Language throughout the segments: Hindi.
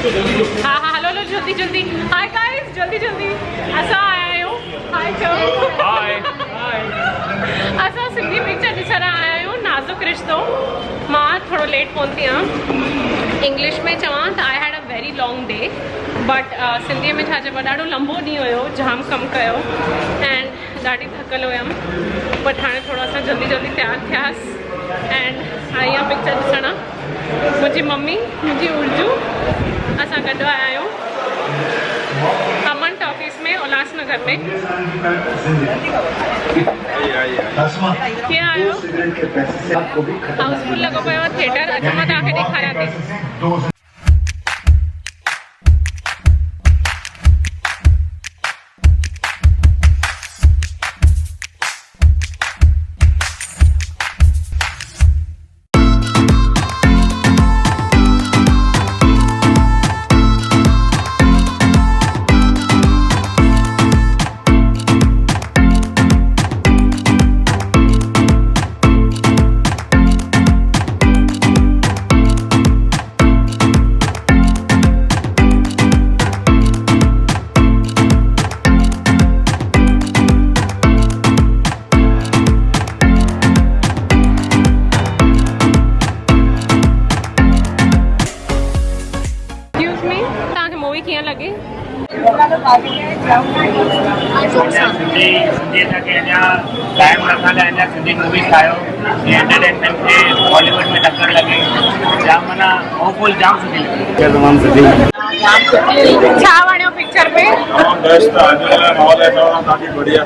हाँ हाँ हलो हलो जल्दी जल्दी हाय गाइस जल्दी जल्दी असां आया आहियूं हाय चओ हाय असां सिंधी पिक्चर ॾिसण आया आहियूं नाज़ुक रिश्तो। मां थोरो लेट पहुती आहियां। इंग्लिश में चवां त I had a very long day but सिंधीअ में छा चइबो ॾाढो लंबो ॾींहुं हुयो, जाम कमु कयो एंड ॾाढी थकल हुयमि बट हाणे थोरो असां जल्दी जल्दी तयारु थियासीं एंड आई आहियां पिक्चर ॾिसण। मुंहिंजी मम्मी मुंहिंजी उर्जू असां गॾु आया आहियूं अमन टॉकीज़ में उल्हासनगर में। कीअं आहियो? हाउसफुल लॻो पियो आहे थिएटर। अचो मां तव्हांखे ॾेखारियां थी। टाइम रखा सिंधी मूवीज़ ठाहियो एंटरटेनमेंट खे बॉलीवुड में टक्कर लॻे जाम माना होपफुल जाम सुठी लॻी तमामु सुठी। छा वणियो पिक्चर में? बेस्ट माहौल है काफी बढ़िया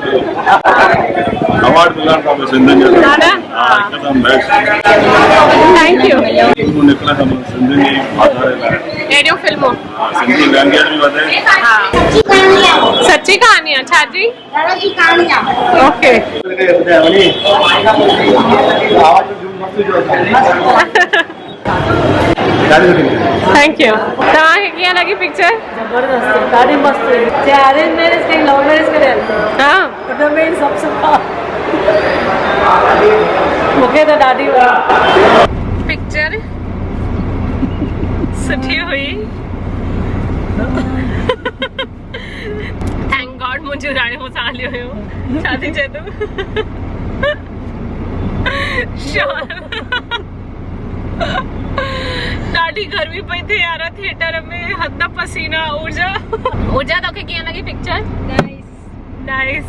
अवार्ड मिला था सिंधी के एकदम बेस्ट थैंक यू निकला था सिंधी की आधार एडियो फिल्मों सिंधी लैंग्वेज भी वधे। सच्ची कहानी है छा जी? Okay thank you. तव्हांखे कीअं लॻी पिक्चर? जबरदस्त ॾाढी मस्त हुई। चाहे अरेंज मैरिज कई लव मैरिज करे हाँ उनमें सभु सुठा मूंखे त ॾाढी वणी पिक्चर सुठी हुई। थैंक गॉड मुंहिंजो राणे मूंसां हलियो हुयो। छा थी चए तूं? ॾाढी गर्मी पई थिए यार थिएटर में हद पसीना। ऊर्जा तोखे कीअं लॻी पिक्चर? नाइस।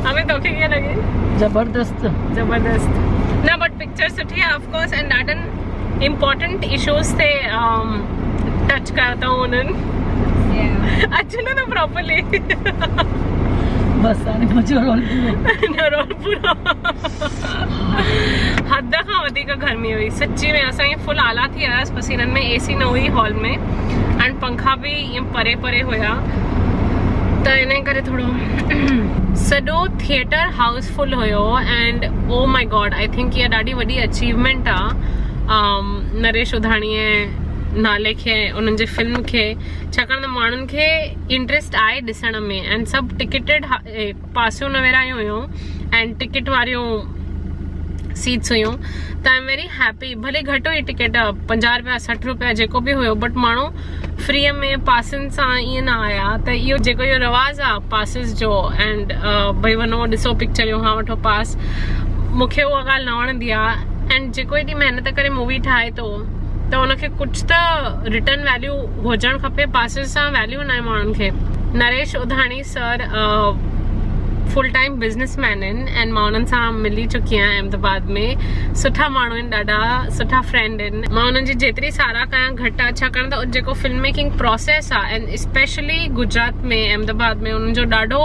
हमें तोखे कीअं लॻी? जबरदस्त जबरदस्त ना बट पिक्चर सुठी आहे ऑफ कोर्स एंड ॾाढनि इम्पोर्टेंट इश्यूज़ ते टच कयो अथऊं उन्हनि। अचो न प्रॉपरली बस हाणे मुंहिंजो रोल पूरो हद खां वधीक गर्मी हुई सच्ची में। असां ईअं फुल आला थी वियासीं पसीननि में। एसी न हुई हॉल में एंड पंखा बि ईअं परे परे हुया त इन करे थोरो सॼो थिएटर हाउसफुल हुयो and oh my God I think इहा ॾाढी वॾी अचीवमेंट आहे नरेश उधाणीअ नाले खे उन्हनि जे फिल्म खे छाकाणि त माण्हुनि खे इंट्रस्ट आहे ॾिसण में एंड सभु टिकेटेड पासियूं न विरायूं हुयूं एंड टिकट वारियूं सीट्स हुयूं त आई एम वेरी हैप्पी। भले घटि हुई टिकट 50 रुपया 60 रुपया जेको बि हुयो बट माण्हू फ्रीअ में पासिन सां ईअं न आया त इहो जेको इहो रवाज़ आहे पासिस जो एंड भई वञो ॾिसो पिक्चरियूं हा वठो पास। मूंखे उहा ॻाल्हि न वणंदी आहे एंड जेको एॾी महिनत करे मूवी ठाहे थो त उनखे कुछ त रिटर्न वैल्यू हुजणु खपे। पासिस सां वैल्यू न आहे माण्हुनि खे। Naresh Udhani sir full time businessman आहिनि एंड मां उन्हनि सां मिली चुकी आहियां अहमदाबाद में। सुठा माण्हू आहिनि, ॾाढा सुठा फ्रेंड आहिनि। मां उन्हनि जी जेतिरी साराह कयां घटि आहे छाकाणि त जेको फिल्म मेकिंग प्रोसेस आहे एंड स्पेशली गुजरात में अहमदाबाद में उन्हनि जो ॾाढो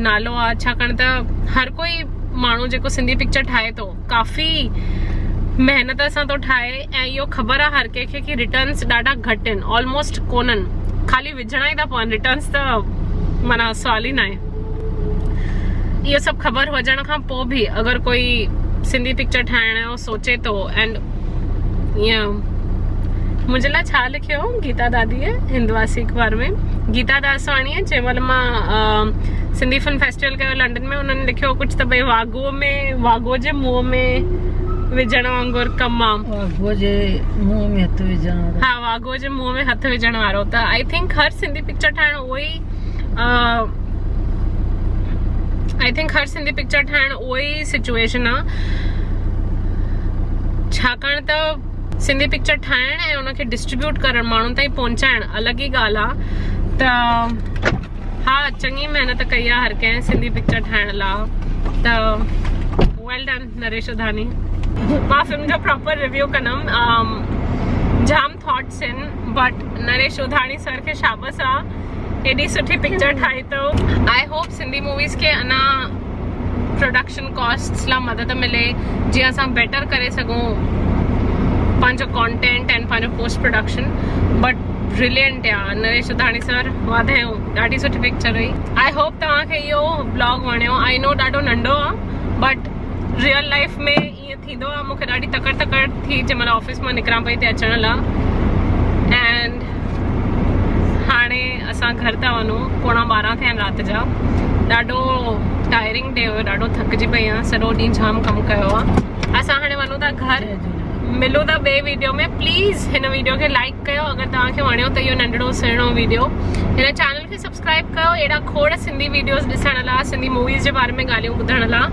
नालो आहे छाकाणि त हर कोई माण्हू जेको सिंधी पिक्चर ठाहे थो काफ़ी मेहनत सां थो ठाहे ऐं इहो ख़बर आहे हर कंहिंखे कि रिटर्न्स ॾाढा घटि आहिनि, ऑलमोस्ट कोन्हनि, खाली विझणा ई था पवनि। रिटर्न्स त माना सवाल ई न आहे। इहो सभु ख़बर हुजण खां पोइ बि अगरि कोई सिंधी पिक्चर ठाहिण जो सोचे थो एंड ईअं मुंहिंजे लाइ छा लिखियो गीता दादीअ हिंदवासी अखबार में, गीता दासवाणीअ जंहिं महिल मां सिंधी फिल्म फेस्टिवल कयो लंडन में, उन्हनि लिखियो कुझु त भई वागो जे मुंहं में विझण वांगुर कम आ। वाघो जे मुंह में हथ विझण वारो। हाँ, वाघो जे मुंह में हथ विझण वारो। त I think her Sindhi picture ठाहिण उहो ई सिचुएशन आ। छाकाणि त सिंधी पिक्चर ठाहिण ऐं उनखे डिस्ट्रीब्यूट करण, माण्हुनि ताईं पहुचाइण अलॻि ई ॻाल्हि आहे। त हा, चङी महिनत कई आहे हर कंहिं सिंधी पिक्चर ठाहिण लाइ। त वेल डन नरेश उधानी। मां फिल्म जो प्रॉपर रिव्यू कंदमि। जाम थॉट्स आहिनि, बट नरेश उधानी सर खे शाबाश आहे, एॾी सुठी पिक्चर ठाही अथव। आई होप सिंधी मूवीज़ खे अञा प्रोडक्शन कॉस्ट्स लाइ मदद मिले, जीअं असां बेटर करे सघूं पंहिंजो कंटेंट एंड पंहिंजो पोस्ट प्रोडक्शन। बट ब्रिलियंट आहे नरेश उधानी सर, वाधायूं, ॾाढी सुठी पिक्चर हुई। आई होप तव्हांखे इहो ब्लॉग वणियो। आई नो ॾाढो नंढो आहे, बट रियल लाइफ में ईअं थींदो आहे। मूंखे ॾाढी तकड़ थी जंहिं महिल ऑफिस मां निकिरां पई त अचण लाइ। एंड हाणे असां घर था वञूं, 11:15 थिया आहिनि राति जा। ॾाढो टायरिंग डे हुयो, ॾाढो थकिजी पई आहियां, सॼो ॾींहुं जाम कमु कयो आहे। असां हाणे वञूं था घर, मिलूं था ॿिए वीडियो में। प्लीज़ हिन वीडियो खे लाइक कयो अगरि तव्हांखे वणियो त इहो नंढड़ो सुहिणो वीडियो। हिन चैनल खे सब्सक्राइब कयो अहिड़ा खोड़ सिंधी वीडियोज़ ॾिसण लाइ, सिंधी मूवीज़ जे बारे में ॻाल्हियूं ॿुधण लाइ।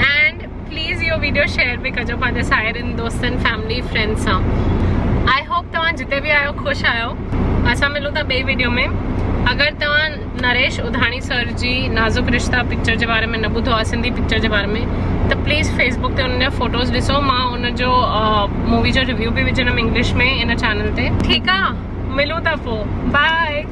एंड प्लीज़ इहो वीडियो शेयर बि कजो पंहिंजे साहेड़ियुनि, दोस्तनि, फैमिली, फ्रेंड्स सां। आई होप तव्हां जिते बि आहियो ख़ुशि आहियो। असां मिलूं था ॿिए वीडियो में। अगर तव्हां नरेश उधानी सर जी नाज़ुक रिश्ता पिक्चर जे बारे में न ॿुधो आहे, सिंधी पिक्चर जे बारे में, त प्लीज़ फेसबुक ते उनजा फोटोज़ ॾिसो। मां उनजो मूवी जो रिव्यू बि विझंदमि इंग्लिश में इन चैनल ते। ठीकु आहे, मिलूं था पोइ, बाय।